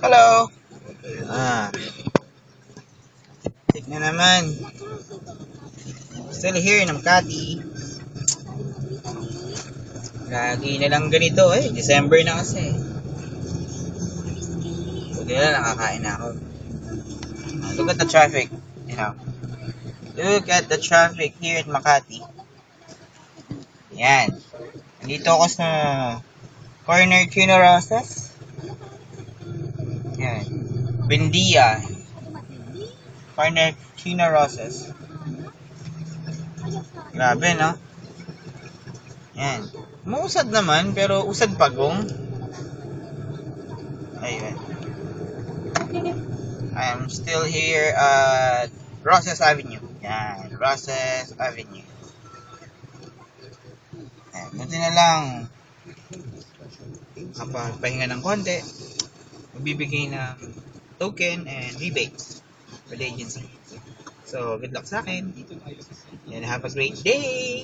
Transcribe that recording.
Hello! Ah, tik na naman. Still here in Makati. Lagi na lang ganito eh. December na kasi. Buti na nakakain na ako. Look at the traffic. You know. Look at the traffic here in Makati. Yan. Nandito ako sa corner Chino Rosas. Yan. Bendia. Corner Chino Rosas. Grabe, no? Yan. Mausad naman, pero usad pagong. Ayun. I'm still here at Rosas Avenue. Yan. Rosas Avenue. Yan. Buti na lang. Kapagpahinga ng konti. Magbibigay ng token and rebates for the agency. So, good luck sa akin. And have a great day!